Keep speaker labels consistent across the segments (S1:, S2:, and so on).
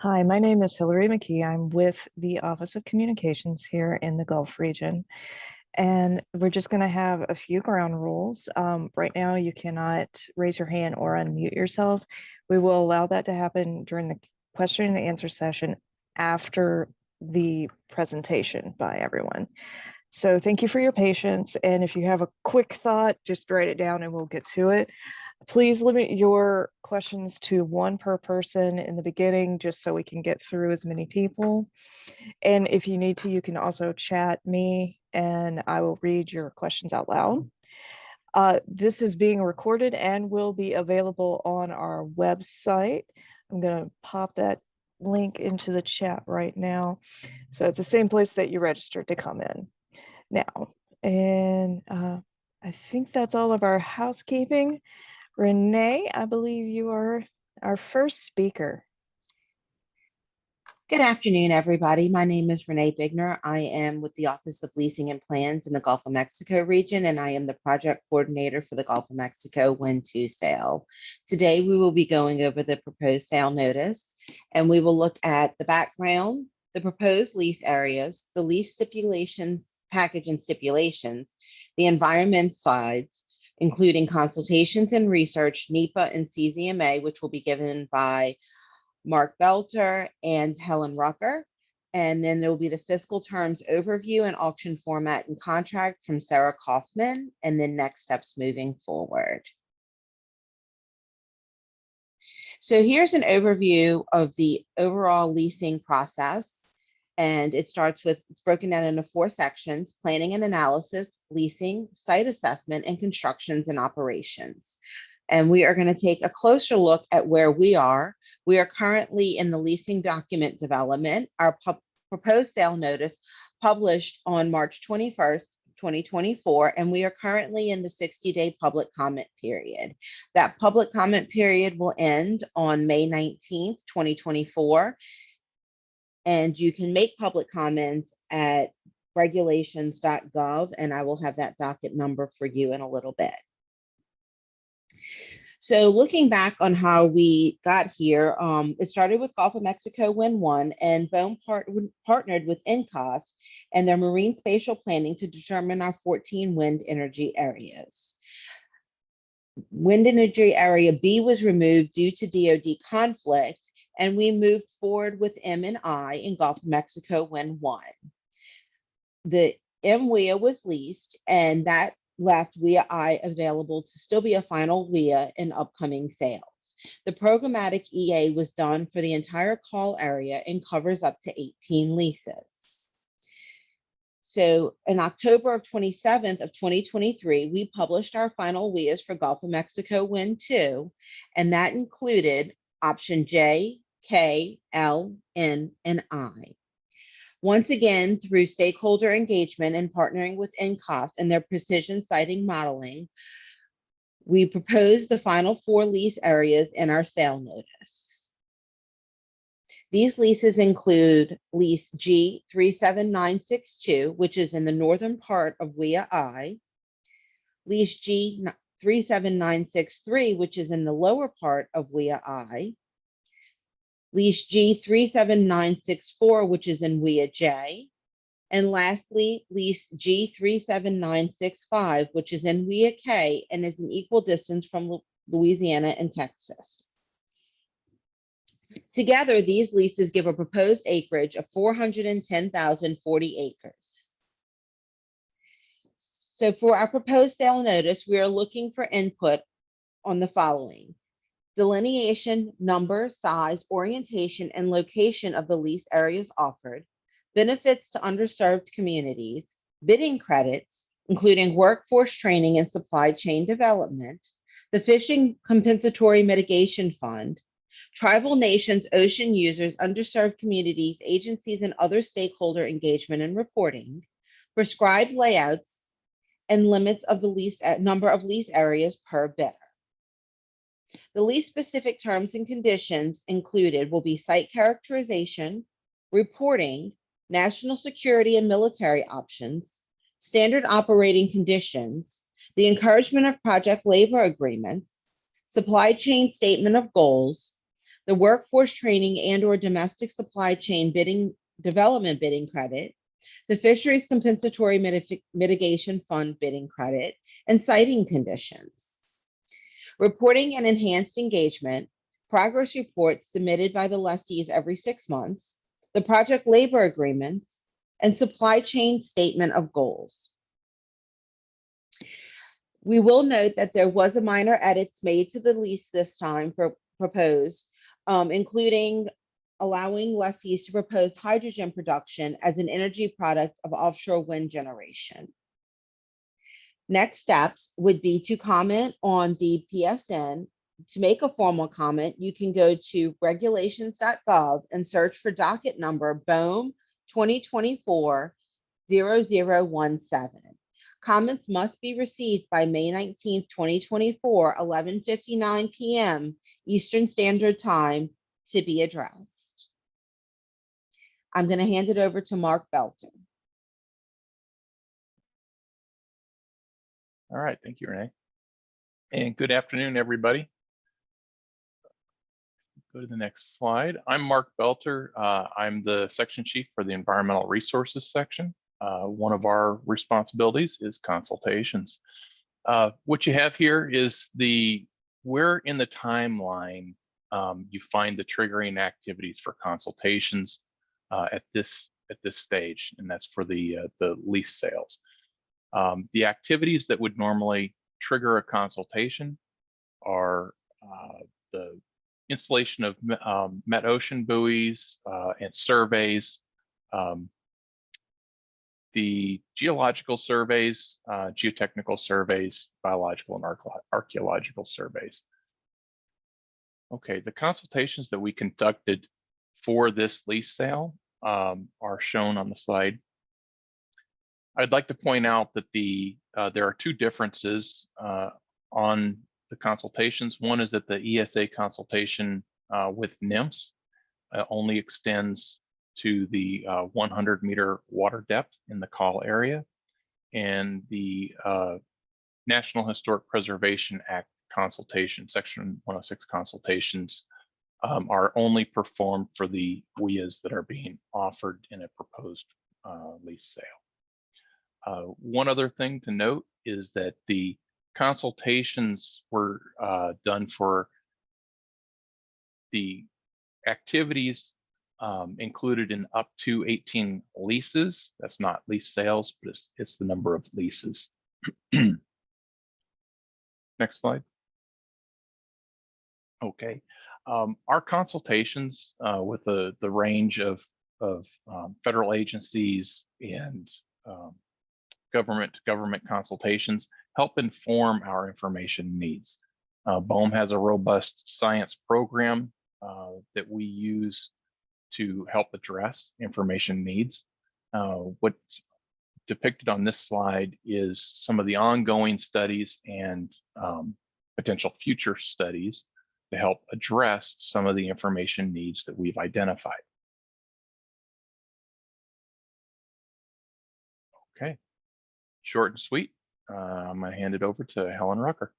S1: Hi, my name is Hillary McKee. I'm with the Office of Communications here in the Gulf region. And we're just going to have a few ground rules. Right now, you cannot raise your hand or unmute yourself. We will allow that to happen during the question and answer session after the presentation by everyone. So thank you for your patience. And if you have a quick thought, just write it down and we'll get to it. Please limit your questions to one per person in the beginning, just so we can get through as many people. And if you need to, you can also chat me and I will read your questions out loud. This is being recorded and will be available on our website. I'm going to pop that link into the chat right now. So it's the same place that you registered to come in now. And I think that's all of our housekeeping. Renee, I believe you are our first speaker.
S2: Good afternoon, everybody. My name is Renee Bigner. I am with the Office of Leasing and Plans in the Gulf of Mexico region, and I am the project coordinator for the Gulf of Mexico Wind 2 sale. Today, we will be going over the proposed sale notice, and we will look at the background, the proposed lease areas, the lease stipulations, package and stipulations, the environment sides, including consultations and research, NEPA and CZMA, which will be given by Mark Belter and Helen Rucker. And then there will be the fiscal terms overview and auction format and contract from Sarah Kaufman, and then next steps moving forward. So here's an overview of the overall leasing process. And it starts with, it's broken down into 4 sections: planning and analysis, leasing, site assessment, and constructions and operations. And we are going to take a closer look at where we are. We are currently in the leasing document development. Our proposed sale notice published on March 21st, 2024, and we are currently in the 60-day public comment period. That public comment period will end on May 19th, 2024, and you can make public comments at regulations.gov, and I will have that docket number for you in a little bit. So looking back on how we got here, it started with Gulf of Mexico Wind 1, and BOEM partnered with eNGO and their marine spatial planning to determine our 14 wind energy areas. Wind energy area B was removed due to DoD conflict, and we moved forward with M and I in Gulf of Mexico Wind 1. The MWIA was leased, and that left WIA I available to still be a final WIA in upcoming sales. The programmatic EA was done for the entire call area and covers up to 18 leases. So in October of 27th of 2023, we published our final WIAs for Gulf of Mexico Wind 2, and that included option J, K, L, N, and I. Once again, through stakeholder engagement and partnering with eNGO and their precision siting modeling, we proposed the final 4 lease areas in our sale notice. These leases include lease G37962, which is in the northern part of WIA I, lease G37963, which is in the lower part of WIA I, lease G37964, which is in WIA J, and lastly, lease G37965, which is in WIA K and is an equal distance from Louisiana and Texas. Together, these leases give a proposed acreage of 410,040 acres. So for our proposed sale notice, we are looking for input on the following: delineation, number, size, orientation, and location of the lease areas offered, benefits to underserved communities, bidding credits, including workforce training and supply chain development, the Fishing Compensatory Mitigation Fund, tribal nations, ocean users, underserved communities, agencies, and other stakeholder engagement and reporting, prescribed layouts, and limits of the lease number of lease areas per bidder. The lease-specific terms and conditions included will be site characterization, reporting, national security and military options, standard operating conditions, the encouragement of project labor agreements, supply chain statement of goals, the workforce training and or domestic supply chain development bidding credit, the fisheries compensatory mitigation fund bidding credit, and siting conditions. Reporting and enhanced engagement, progress reports submitted by the lessees every 6 months, the project labor agreements, and supply chain statement of goals. We will note that there was a minor edits made to the lease this time proposed, including allowing lessees to propose hydrogen production as an energy product of offshore wind generation. Next steps would be to comment on the PSN. To make a formal comment, you can go to regulations.gov and search for docket number BOEM 2024-0017. Comments must be received by May 19th, 2024, 11:59 p.m. Eastern Standard Time to be addressed. I'm going to hand it over to Mark Belton.
S3: All right, thank you, Renee. And good afternoon, everybody. Go to the next slide. I'm Mark Belter. I'm the section chief for the environmental resources section. One of our responsibilities is consultations. What you have here is where in the timeline you find the triggering activities for consultations at this stage, and that's for the lease sales. The activities that would normally trigger a consultation are the installation of met ocean buoys and surveys, the geological surveys, geotechnical surveys, biological and archaeological surveys. Okay, the consultations that we conducted for this lease sale are shown on the slide. I'd like to point out that there are two differences on the consultations. One is that the ESA consultation with NIMS only extends to the 100-meter water depth in the call area, and the National Historic Preservation Act consultation, Section 106 consultations, are only performed for the WIAs that are being offered in a proposed lease sale. One other thing to note is that the consultations were done for the activities included in up to 18 leases. That's not lease sales, but it's the number of leases. Next slide. Okay. Our consultations with the range of federal agencies and government consultations help inform our information needs. BOEM has a robust science program that we use to help address information needs. What's depicted on this slide is some of the ongoing studies and potential future studies to help address some of the information needs that we've identified. Okay, short and sweet. I'm going to hand it over to Helen Rucker.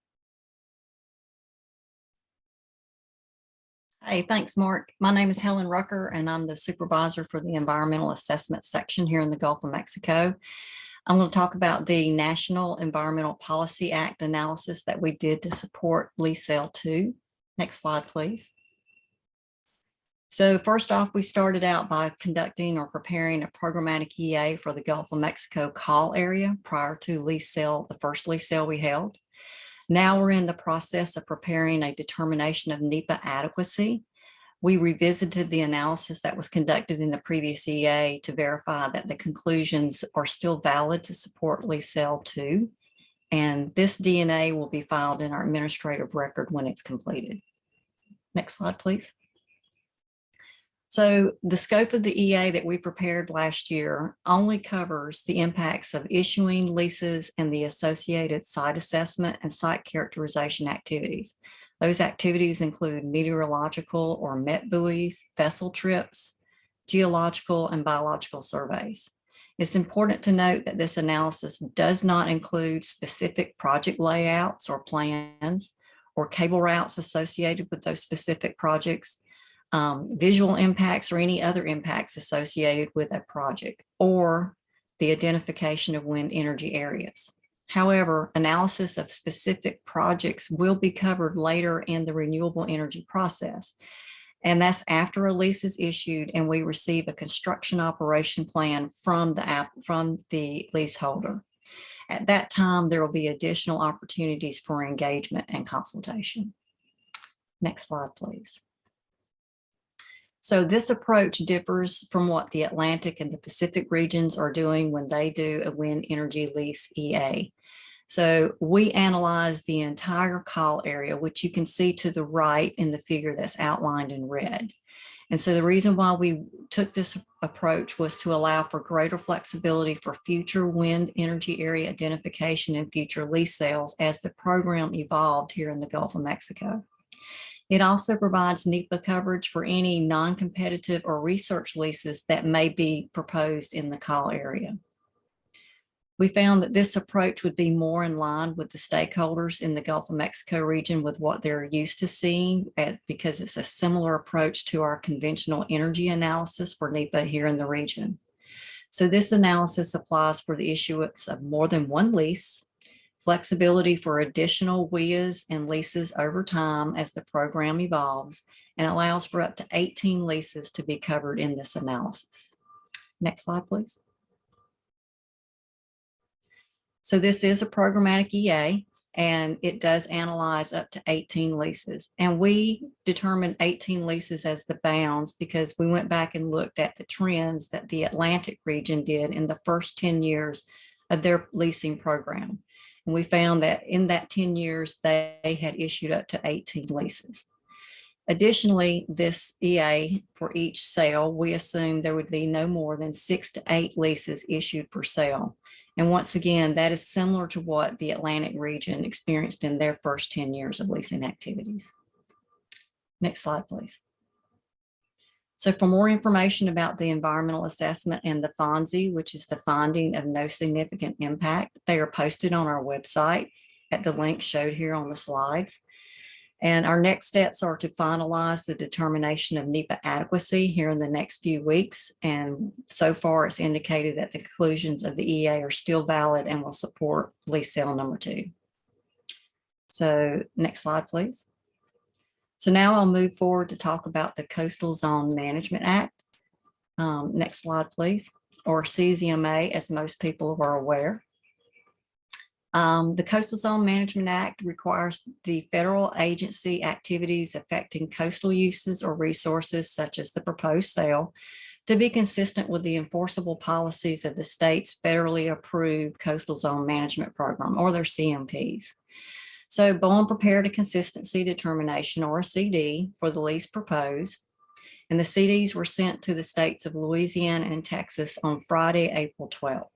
S4: Hey, thanks, Mark. My name is Helen Rucker, and I'm the supervisor for the environmental assessment section here in the Gulf of Mexico. I'm going to talk about the National Environmental Policy Act analysis that we did to support Lease Sale 2. Next slide, please. So first off, we started out by conducting or preparing a programmatic EA for the Gulf of Mexico call area prior to lease sale, the first lease sale we held. Now we're in the process of preparing a determination of NEPA adequacy. We revisited the analysis that was conducted in the previous EA to verify that the conclusions are still valid to support lease sale 2. And this DNA will be filed in our administrative record when it's completed. Next slide, please. So the scope of the EA that we prepared last year only covers the impacts of issuing leases and the associated site assessment and site characterization activities. Those activities include meteorological or met buoys, vessel trips, geological and biological surveys. It's important to note that this analysis does not include specific project layouts or plans or cable routes associated with those specific projects, visual impacts or any other impacts associated with a project, or the identification of wind energy areas. However, analysis of specific projects will be covered later in the renewable energy process. And that's after a lease is issued and we receive a construction operation plan from the leaseholder. At that time, there will be additional opportunities for engagement and consultation. Next slide, please. So this approach differs from what the Atlantic and the Pacific regions are doing when they do a wind energy lease EA. So we analyze the entire call area, which you can see to the right in the figure that's outlined in red. And so the reason why we took this approach was to allow for greater flexibility for future wind energy area identification and future lease sales as the program evolved here in the Gulf of Mexico. It also provides NEPA coverage for any non-competitive or research leases that may be proposed in the call area. We found that this approach would be more in line with the stakeholders in the Gulf of Mexico region with what they're used to seeing, because it's a similar approach to our conventional energy analysis for NEPA here in the region. So this analysis applies for the issuance of more than one lease, flexibility for additional WIAs and leases over time as the program evolves, and allows for up to 18 leases to be covered in this analysis. Next slide, please. So this is a programmatic EA, and it does analyze up to 18 leases. And we determined 18 leases as the bounds because we went back and looked at the trends that the Atlantic region did in the first 10 years of their leasing program. And we found that in that 10 years, they had issued up to 18 leases. Additionally, this EA for each sale, we assumed there would be no more than 6 to 8 leases issued per sale. And once again, that is similar to what the Atlantic region experienced in their first 10 years of leasing activities. Next slide, please. So for more information about the environmental assessment and the FONSI, which is the finding of no significant impact, they are posted on our website at the link showed here on the slides. And our next steps are to finalize the determination of NEPA adequacy here in the next few weeks. And so far it's indicated that the conclusions of the EA are still valid and will support lease sale number 2. So next slide, please. So now I'll move forward to talk about the Coastal Zone Management Act. Next slide, please, or CZMA, as most people are aware. The Coastal Zone Management Act requires the federal agency activities affecting coastal uses or resources, such as the proposed sale, to be consistent with the enforceable policies of the state's federally approved Coastal Zone Management Program, or their CMPs. So BOEM prepared a consistency determination, or a CD, for the lease proposed, and the CDs were sent to the states of Louisiana and Texas on Friday, April 12th.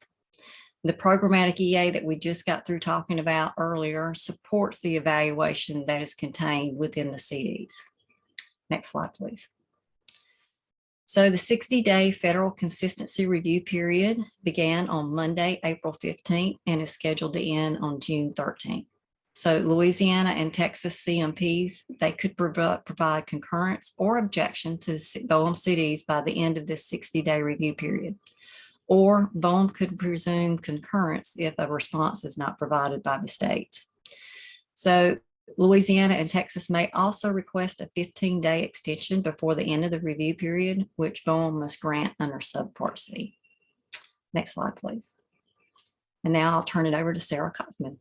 S4: The programmatic EA that we just got through talking about earlier supports the evaluation that is contained within the CDs. Next slide, please. So the 60-day federal consistency review period began on Monday, April 15th, and is scheduled to end on June 13th. So Louisiana and Texas CMPs, they could provide concurrence or objection to BOEM CDs by the end of this 60-day review period. Or BOEM could presume concurrence if a response is not provided by the states. So Louisiana and Texas may also request a 15-day extension before the end of the review period, which BOEM must grant under Subpart C. Next slide, please. And now I'll turn it over to Sarah Kaufman.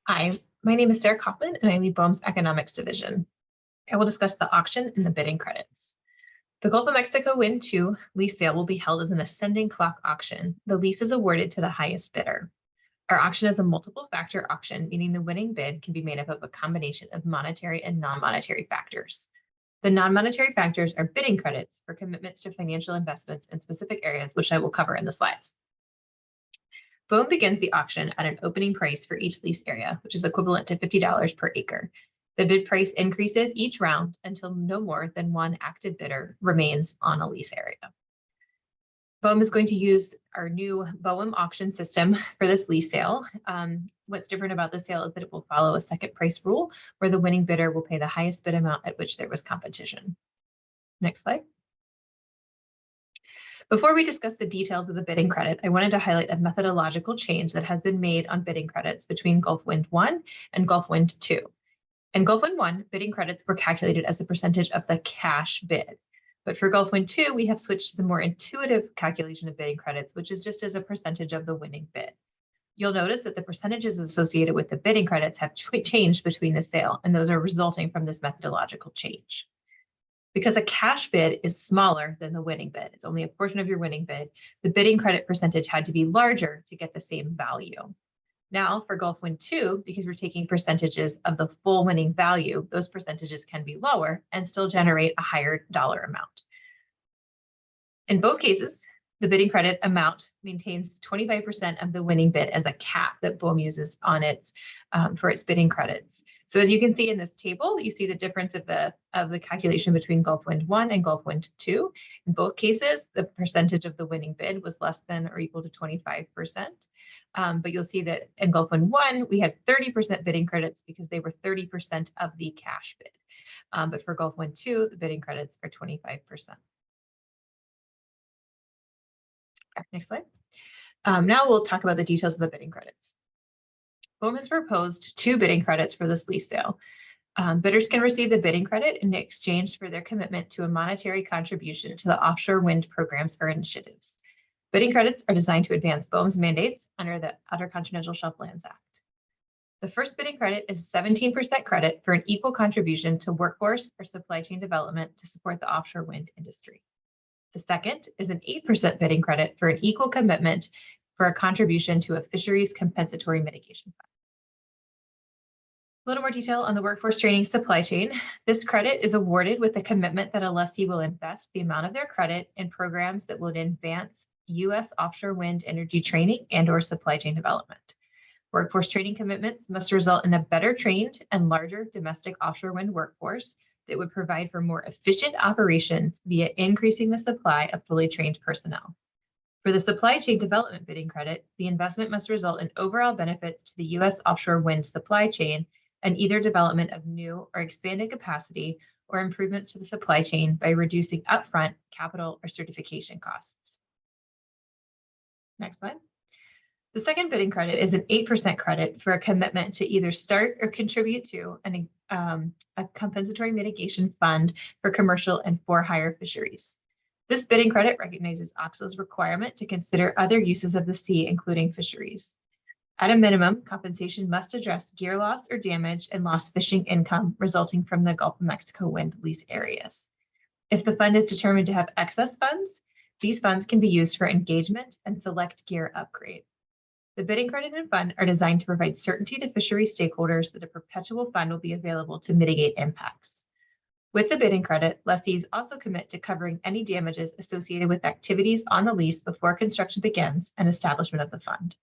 S5: Hi, my name is Sarah Kaufman, and I lead BOEM's Economics Division. I will discuss the auction and the bidding credits. The Gulf of Mexico Wind 2 lease sale will be held as an ascending clock auction. The lease is awarded to the highest bidder. Our auction is a multiple factor auction, meaning the winning bid can be made up of a combination of monetary and non-monetary factors. The non-monetary factors are bidding credits for commitments to financial investments in specific areas, which I will cover in the slides. BOEM begins the auction at an opening price for each lease area, which is equivalent to $50 per acre. The bid price increases each round until no more than one active bidder remains on a lease area. BOEM is going to use our new BOEM auction system for this lease sale. What's different about the sale is that it will follow a second price rule where the winning bidder will pay the highest bid amount at which there was competition. Next slide. Before we discuss the details of the bidding credit, I wanted to highlight a methodological change that has been made on bidding credits between Gulf Wind 1 and Gulf Wind 2. In Gulf Wind 1, bidding credits were calculated as a percentage of the cash bid. But for Gulf Wind 2, we have switched to the more intuitive calculation of bidding credits, which is just as a percentage of the winning bid. You'll notice that the percentages associated with the bidding credits have changed between the sale, and those are resulting from this methodological change. Because a cash bid is smaller than the winning bid, it's only a portion of your winning bid, the bidding credit percentage had to be larger to get the same value. Now for Gulf Wind 2, because we're taking percentages of the full winning value, those percentages can be lower and still generate a higher dollar amount. In both cases, the bidding credit amount maintains 25% of the winning bid as a cap that BOEM uses on its for its bidding credits. So as you can see in this table, you see the difference of the calculation between Gulf Wind 1 and Gulf Wind 2. In both cases, the percentage of the winning bid was less than or equal to 25%. But you'll see that in Gulf Wind 1, we had 30% bidding credits because they were 30% of the cash bid. But for Gulf Wind 2, the bidding credits are 25%. Next slide. Now we'll talk about the details of the bidding credits. BOEM has proposed 2 bidding credits for this lease sale. Bidders can receive the bidding credit in exchange for their commitment to a monetary contribution to the offshore wind programs or initiatives. Bidding credits are designed to advance BOEM's mandates under the Outer Continental Shelf Lands Act. The first bidding credit is a 17% credit for an equal contribution to workforce or supply chain development to support the offshore wind industry. The second is an 8% bidding credit for an equal commitment for a contribution to a fisheries compensatory mitigation fund. A little more detail on the workforce training supply chain. This credit is awarded with a commitment that a lessee will invest the amount of their credit in programs that will advance U.S. offshore wind energy training and/or supply chain development. Workforce training commitments must result in a better trained and larger domestic offshore wind workforce that would provide for more efficient operations via increasing the supply of fully trained personnel. For the supply chain development bidding credit, the investment must result in overall benefits to the U.S. offshore wind supply chain and either development of new or expanded capacity or improvements to the supply chain by reducing upfront capital or certification costs. Next slide. The second bidding credit is an 8% credit for a commitment to either start or contribute to a compensatory mitigation fund for commercial and for-hire fisheries. This bidding credit recognizes OXO's requirement to consider other uses of the sea, including fisheries. At a minimum, compensation must address gear loss or damage and lost fishing income resulting from the Gulf of Mexico wind lease areas. If the fund is determined to have excess funds, these funds can be used for engagement and select gear upgrade. The bidding credit and fund are designed to provide certainty to fishery stakeholders that a perpetual fund will be available to mitigate impacts. With the bidding credit, lessees also commit to covering any damages associated with activities on the lease before construction begins and establishment of the fund.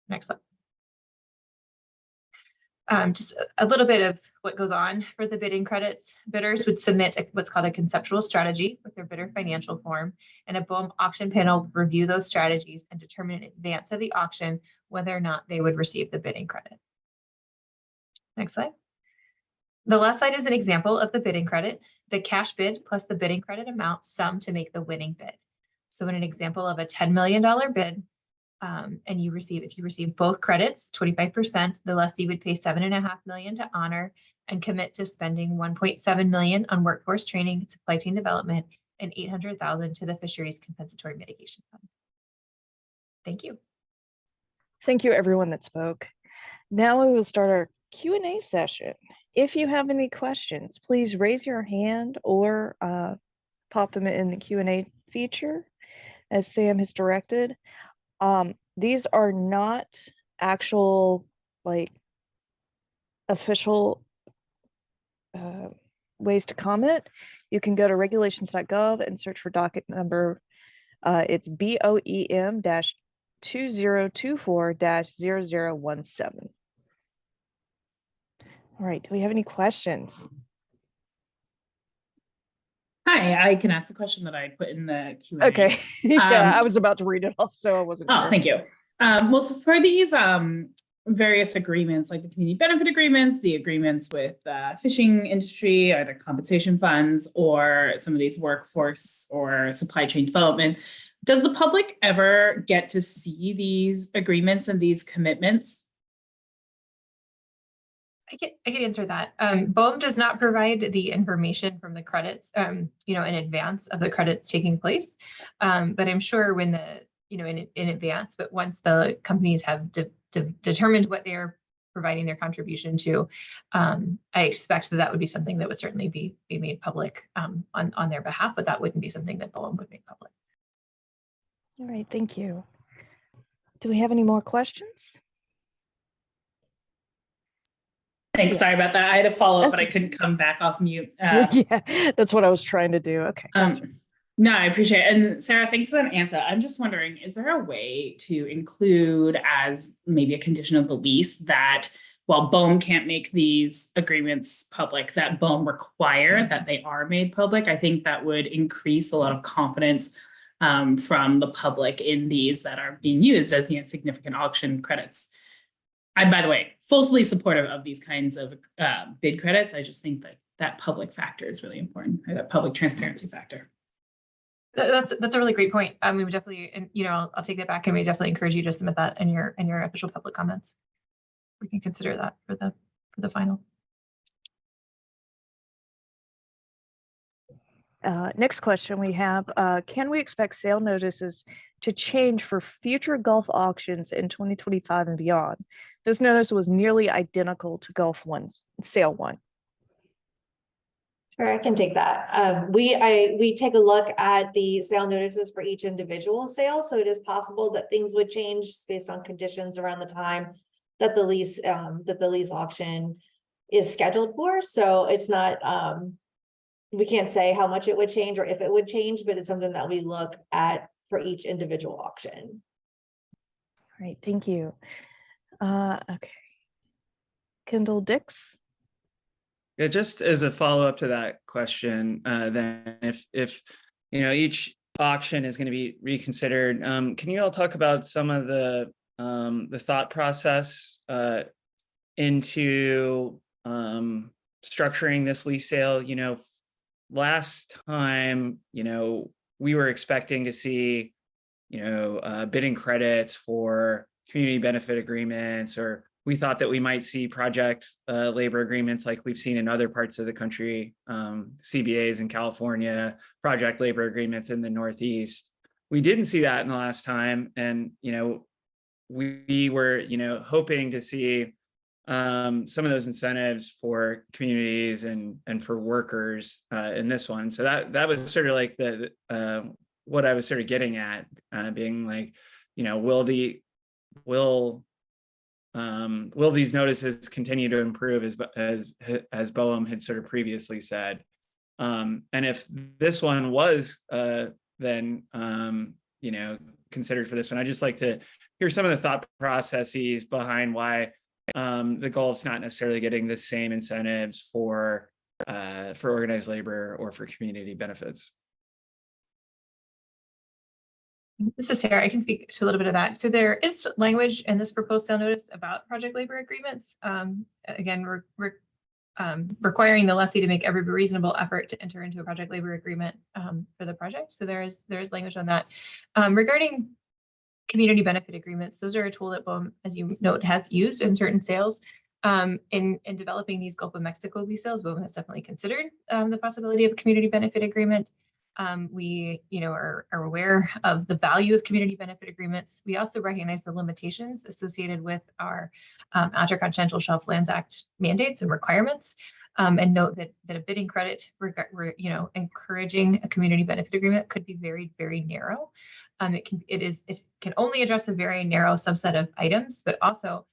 S5: Next slide. Just a little bit of what goes on for the bidding credits. Bidders would submit what's called a conceptual strategy with their bidder financial form, and a BOEM auction panel would review those strategies and determine in advance of the auction whether or not they would receive the bidding credit. Next slide. The last slide is an example of the bidding credit. The cash bid plus the bidding credit amount sum to make the winning bid. So in an example of a $10 million bid, and if you receive both credits, 25%, the lessee would pay $7.5 million to honor and commit to spending $1.7 million on workforce training, supply chain development, and $800,000 to the fisheries compensatory mitigation fund. Thank you.
S1: Thank you, everyone that spoke. Now we will start our Q&A session. If you have any questions, please raise your hand or pop them in the Q&A feature as Sam has directed. These are not actual official ways to comment. You can go to regulations.gov and search for docket number. It's BOEM-2024-0017. All right, do we have any questions?
S6: Hi, I can ask the question that I put in the Q&A.
S1: Okay. Yeah, I was about to read it off, so I wasn't sure.
S6: Oh, thank you. Well, so for these various agreements, like the community benefit agreements, the agreements with fishing industry, either compensation funds or some of these workforce or supply chain development, does the public ever get to see these agreements and these commitments?
S5: I can answer that. BOEM does not provide the information from the credits, in advance of the credits taking place. But I'm sure when in advance, but once the companies have determined what they're providing their contribution to, I expect that would be something that would certainly be made public on their behalf, but that wouldn't be something that BOEM would make public.
S1: All right, thank you. Do we have any more questions?
S6: Thanks.
S1: Yes.
S6: Sorry about that. I had a follow-up,
S1: That's
S6: but I
S1: okay.
S6: couldn't come back off mute.
S1: Yeah, that's what I was trying to do. Okay. Gotcha.
S6: No, I appreciate it. And Sarah, thanks for that answer. I'm just wondering, is there a way to include as maybe a condition of the lease that while BOEM can't make these agreements public, that BOEM require that they are made public? I think that would increase a lot of confidence from the public in these that are being used as significant auction credits. I'm, by the way, fully supportive of these kinds of bid credits. I just think that that public factor is really important, or that public transparency factor.
S5: That's a really great point. We would definitely, and I'll take that back, and we definitely encourage you to submit that in your official public comments. We can consider that for the final.
S1: Next question we have, can we expect sale notices to change for future Gulf auctions in 2025 and beyond? This notice was nearly identical to Gulf One's sale one.
S7: Sure, I can take that. We take a look at the sale notices for each individual sale, so it is possible that things would change based on conditions around the time that the lease auction is scheduled for. So it's not we can't say how much it would change or if it would change, but it's something that we look at for each individual auction.
S1: All right, thank you. Okay. Kendall Dix.
S8: Yeah, just as a follow-up to that question, then if each auction is going to be reconsidered, can you all talk about some of the thought process into structuring this lease sale? Last time, we were expecting to see, bidding credits for community benefit agreements, or we thought that we might see project labor agreements like we've seen in other parts of the country, CBAs in California, project labor agreements in the Northeast. We didn't see that in the last time. And, we were, hoping to see some of those incentives for communities and for workers in this one. So that was sort of like the what I was sort of getting at, being like, will these notices continue to improve as BOEM had sort of previously said? And if this one was then considered for this one, I'd just like to hear some of the thought processes behind why the Gulf's not necessarily getting the same incentives for organized labor or for community benefits.
S5: This is Sarah. I can speak to a little bit of that. So there is language in this proposed sale notice about project labor agreements. Again, we're requiring the lessee to make every reasonable effort to enter into a project labor agreement for the project. So there is language on that. Regarding community benefit agreements, those are a tool that BOEM, as you note, has used in certain sales. In developing these Gulf of Mexico lease sales, BOEM has definitely considered the possibility of a community benefit agreement. We, are aware of the value of community benefit agreements. We also recognize the limitations associated with our Outer-Continental Shelf Lands Act mandates and requirements, and note that a bidding credit, encouraging a community benefit agreement could be very, very narrow. It can only address a very narrow subset of items, but also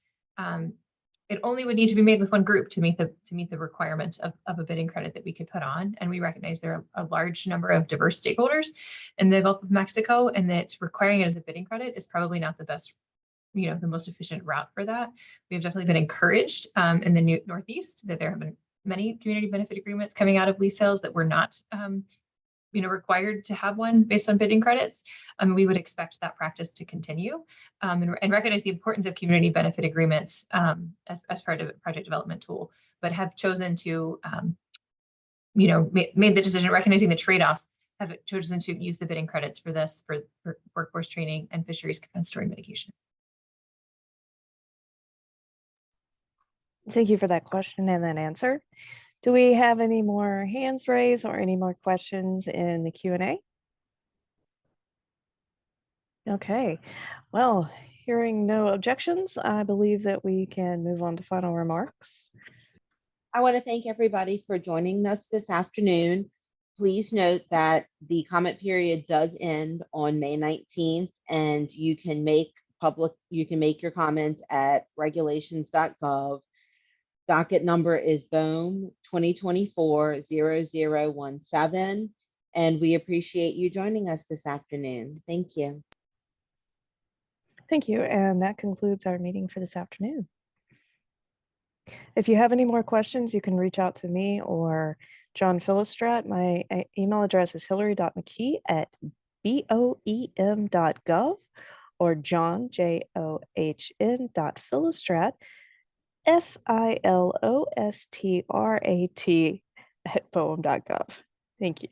S5: it only would need to be made with one group to meet the requirement of a bidding credit that we could put on. And we recognize there are a large number of diverse stakeholders in the Gulf of Mexico, and that requiring it as a bidding credit is probably not the best, the most efficient route for that. We have definitely been encouraged in the Northeast that there have been many community benefit agreements coming out of lease sales that were not required to have one based on bidding credits. We would expect that practice to continue, and recognize the importance of community benefit agreements as part of a project development tool, but have chosen to, made the decision recognizing the trade-offs, have chosen to use the bidding credits for this for workforce training and fisheries compensatory mitigation.
S1: Thank you for that question and that answer. Do we have any more hands raised or any more questions in the Q&A? Okay, well, hearing no objections, I believe that we can move on to final remarks.
S2: I want to thank everybody for joining us this afternoon. Please note that the comment period does end on May 19th, and you can make your comments at regulations.gov. Docket number is BOEM 2024-0017, and we appreciate you joining us this afternoon. Thank you.
S1: Thank you, and that concludes our meeting for this afternoon. If you have any more questions, you can reach out to me or John Philistrat. My email address is hillary.mckee@boem.gov or John, JOHN.philistrat, FILOSTRAT @boem.gov. Thank you.